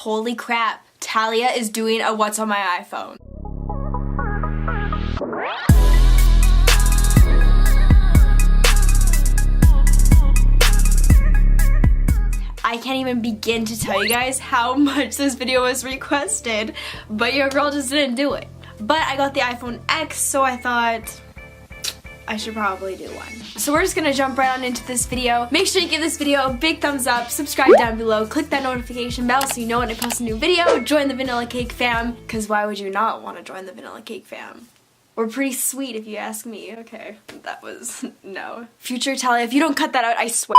Holy crap, Talia is doing a what's on my iPhone. I can't even begin to tell you guys how much this video was requested, but your girl just didn't do it. But I got the iPhone X, so I thought I should probably do one. So we're just gonna jump right on into this video. Make sure you give this video a big thumbs up, subscribe down below, click that notification bell so you know when I post a new video, join the Vanilla Cake fam, because why would you not want to join the Vanilla Cake fam? We're pretty sweet if you ask me. Okay, that was, no. Future Talia, if you don't cut that out, I swear.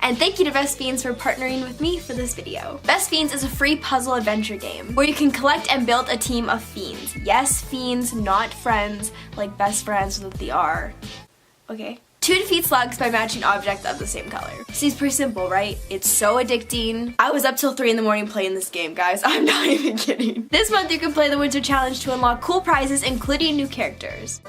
And thank you to Best Fiends for partnering with me for this video. Best Fiends is a free puzzle adventure game where you can collect and build a team of fiends. Yes, fiends, not friends, like best friends with the R. Okay. To defeat slugs by matching objects of the same color. Seems pretty simple, right? It's so addicting. I was up till 3 in the morning playing this game, guys. I'm not even kidding. This month you can play the Winter Challenge to unlock cool prizes, including new characters.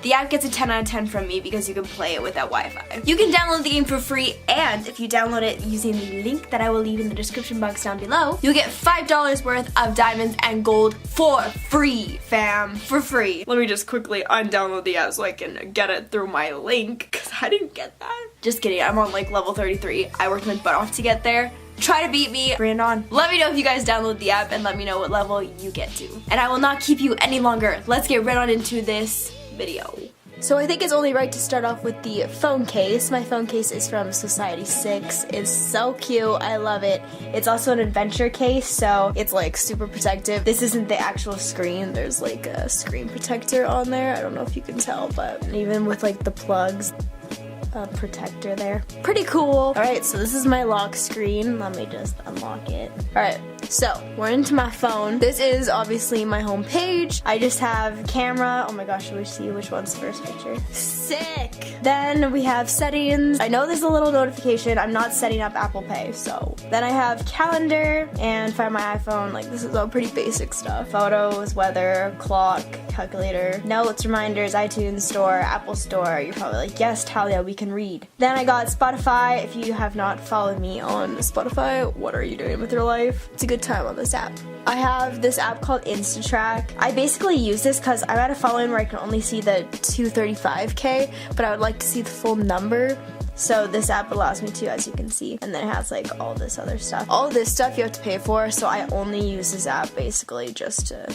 The app gets a 10 out of 10 from me because you can play it without Wi-Fi. You can download the game for free, and if you download it using the link that I will leave in the description box down below, you'll get $5 worth of diamonds and gold for free, fam. For free. Let me just quickly undownload the app so I can get it through my link, because I didn't get that. Just kidding, I'm on like level 33. I worked my butt off to get there. Try to beat me, bring it on. Let me know if you guys download the app and let me know what level you get to. And I will not keep you any longer. Let's get right on into this video. So I think it's only right to start off with the phone case. My phone case is from Society 6. It's so cute. I love it. It's also an adventure case, so it's like super protective. This isn't the actual screen. There's like a screen protector on there. I don't know if you can tell, but even with like the plugs, protector there. Pretty cool. Alright, so this is my lock screen. Let me just unlock it. Alright, so we're into my phone. This is obviously my home page. I just have camera. Oh my gosh, should we see which one's the first picture? Sick! Then we have settings. I know there's a little notification. I'm not setting up Apple Pay, so. Then I have calendar and Find My iPhone. Like, this is all pretty basic stuff. Photos, weather, clock, calculator, notes, reminders, iTunes Store, Apple Store. You're probably like, yes, Talia, we can read. Then I got Spotify. If you have not followed me on Spotify, what are you doing with your life? It's a good time on this app. I have this app called InstaTrack. I basically use this because I'm at a following where I can only see the 235K, but I would like to see the full number. So this app allows me to, as you can see. And then it has like all this other stuff. All this stuff you have to pay for, so I only use this app basically just to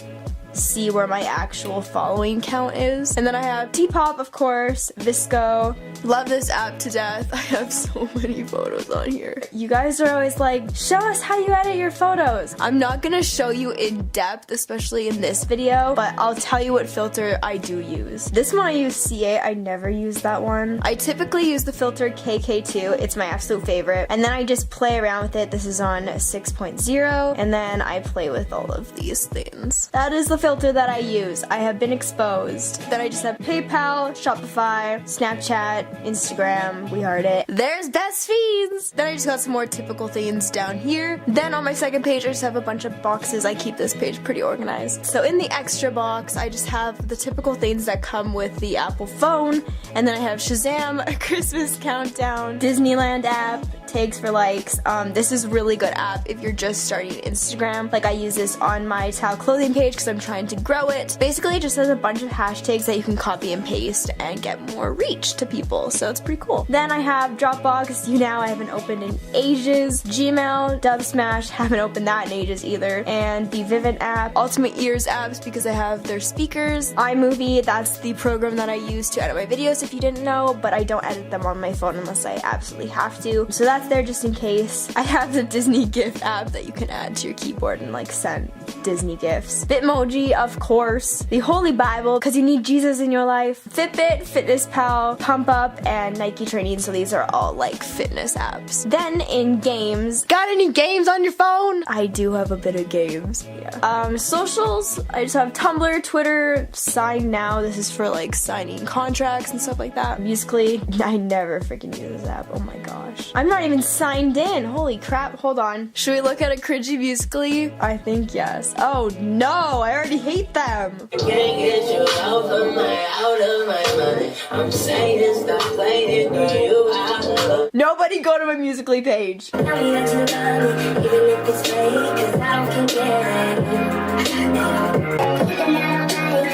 see where my actual following count is. And then I have Depop, of course, Visco. Love this app to death. I have so many photos on here. You guys are always like, show us how you edit your photos. I'm not gonna show you in depth, especially in this video, but I'll tell you what filter I do use. This one I use C8, I never use that one. I typically use the filter KK2, it's my absolute favorite. And then I just play around with it. This is on 6.0, and then I play with all of these things. That is the filter that I use. I have been exposed. Then I just have PayPal, Shopify, Snapchat, Instagram, we heard it. There's Best Fiends! Then I just got some more typical things down here. Then on my second page I just have a bunch of boxes. I keep this page pretty organized. So in the extra box I just have the typical things that come with the Apple phone. And then I have Shazam, a Christmas countdown, Disneyland app, tags for likes. This is a really good app if you're just starting Instagram. Like I use this on my Tal clothing page because I'm trying to grow it. Basically it just has a bunch of hashtags that you can copy and paste and get more reach to people, so it's pretty cool. Then I have Dropbox, I haven't opened in ages. Gmail, Dubsmash, haven't opened that in ages either. And the Vivint app, Ultimate Ears apps because I have their speakers. iMovie, that's the program that I use to edit my videos if you didn't know, but I don't edit them on my phone unless I absolutely have to. So that's there just in case. I have the Disney GIF app that you can add to your keyboard and like send Disney GIFs. Bitmoji, of course. The Holy Bible, because you need Jesus in your life. Fitbit, Fitness Pal, Pump Up, and Nike Training, so these are all like fitness apps. Then in games, got any games on your phone? I do have a bit of games, yeah. Socials, I just have Tumblr, Twitter, Sign Now, this is for like signing contracts and stuff like that. Musical.ly, I never freaking use this app, oh my gosh. I'm not even signed in, holy crap, hold on. Should we look at a cringy Musical.ly? I think yes. Oh no, I already hate them. Can't get you out of my mind. I'm saying stop playing, girl, you out of love. Nobody go to my Musical.ly page. Tell me that you love me, even if it's fake, 'cause I don't care.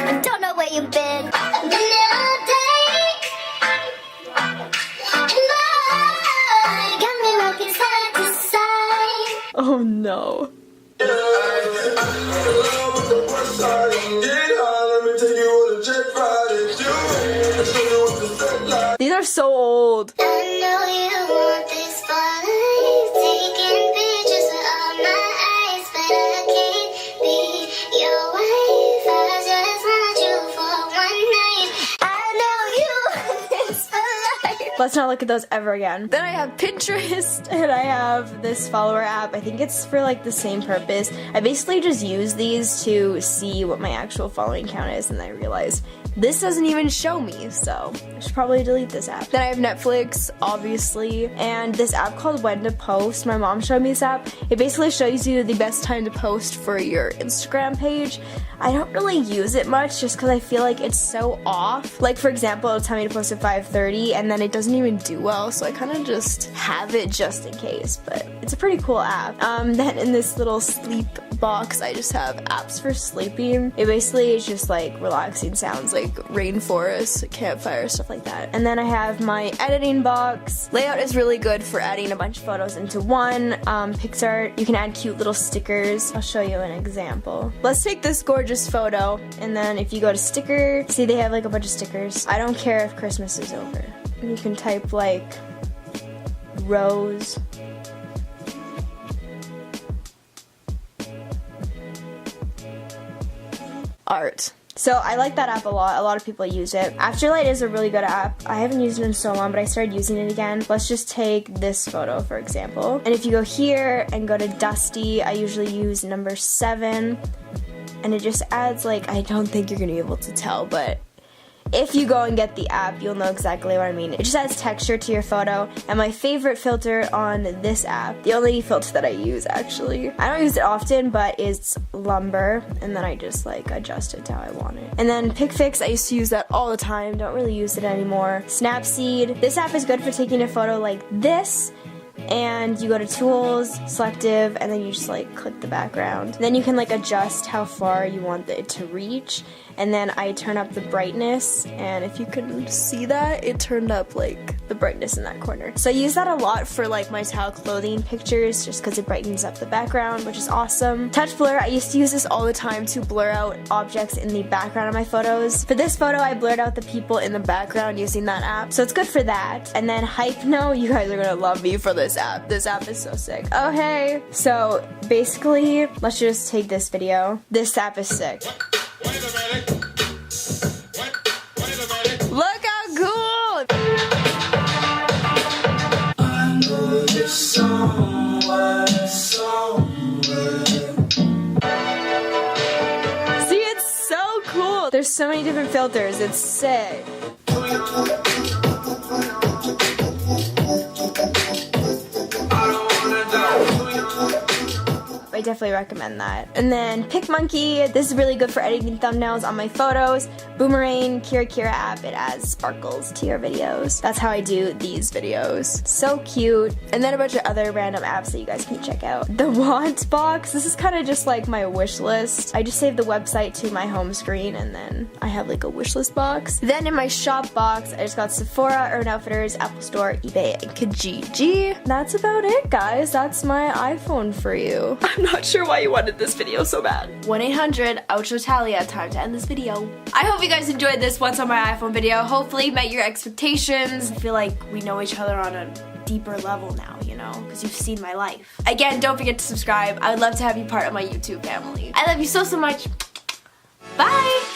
I don't know where you've been. I've been there all day. And got me rocking side to side. Oh no. These are so old. I know you want this for life. Taking pictures with all my eyes, but I can't be your wife. I just want you for one night. I know you want this for life. Let's not look at those ever again. Then I have Pinterest and I have this follower app. I think it's for like the same purpose. I basically just use these to see what my actual following count is, and I realized this doesn't even show me, so I should probably delete this app. Then I have Netflix, obviously, and this app called When to Post. My mom showed me this app. It basically shows you the best time to post for your Instagram page. I don't really use it much just because I feel like it's so off. Like, for example, it'll tell me to post at 5:30 and then it doesn't even do well, so I kind of just have it just in case, but it's a pretty cool app. Then in this little sleep box, I just have apps for sleeping. It basically is just like relaxing sounds like rainforest, campfire, stuff like that. And then I have my editing box. Layout is really good for adding a bunch of photos into one. PixArt, you can add cute little stickers. I'll show you an example. Let's take this gorgeous photo, and then if you go to sticker, see they have like a bunch of stickers. I don't care if Christmas is over. And you can type like rose. Art. So I like that app a lot. A lot of people use it. Afterlight is a really good app. I haven't used it in so long, but I started using it again. Let's just take this photo, for example. And if you go here and go to Dusty, I usually use number 7. And it just adds like, I don't think you're gonna be able to tell, but if you go and get the app, you'll know exactly what I mean. It just adds texture to your photo. And my favorite filter on this app, the only filter that I use actually, I don't use it often, but it's lumber. And then I just like adjust it to how I want it. And then PicFix, I used to use that all the time. Don't really use it anymore. Snapseed, this app is good for taking a photo like this. And you go to tools, selective, and then you just like click the background. Then you can like adjust how far you want it to reach. And then I turn up the brightness, and if you can see that, it turned up like the brightness in that corner. So I use that a lot for like my towel clothing pictures just because it brightens up the background, which is awesome. Touch blur, I used to use this all the time to blur out objects in the background of my photos. For this photo, I blurred out the people in the background using that app, so it's good for that. And then Hypno, you guys are gonna love me for this app. This app is so sick. Oh hey, so basically, let's just take this video. This app is sick. Wait a minute. Wait a minute. Look how cool! I know this song was somewhere. See, it's so cool. There's so many different filters. It's sick. I definitely recommend that. And then PicMonkey, this is really good for editing thumbnails on my photos. Boomerang, Kira app, it adds sparkles to your videos. That's how I do these videos. So cute. And then a bunch of other random apps that you guys can check out. The want box, this is kind of just like my wish list. I just save the website to my home screen and then I have like a wish list box. Then in my shop box, I just got Sephora, Urban Outfitters, Apple Store, eBay, and Kijiji. That's about it, guys. That's my iPhone for you. I'm not sure why you wanted this video so bad. 1-800-OUCHO-TALIA, time to end this video. I hope you guys enjoyed this What's on My iPhone video. Hopefully met your expectations. I feel like we know each other on a deeper level now, you know, because you've seen my life. Again, don't forget to subscribe. I would love to have you part of my YouTube family. I love you so much. Bye!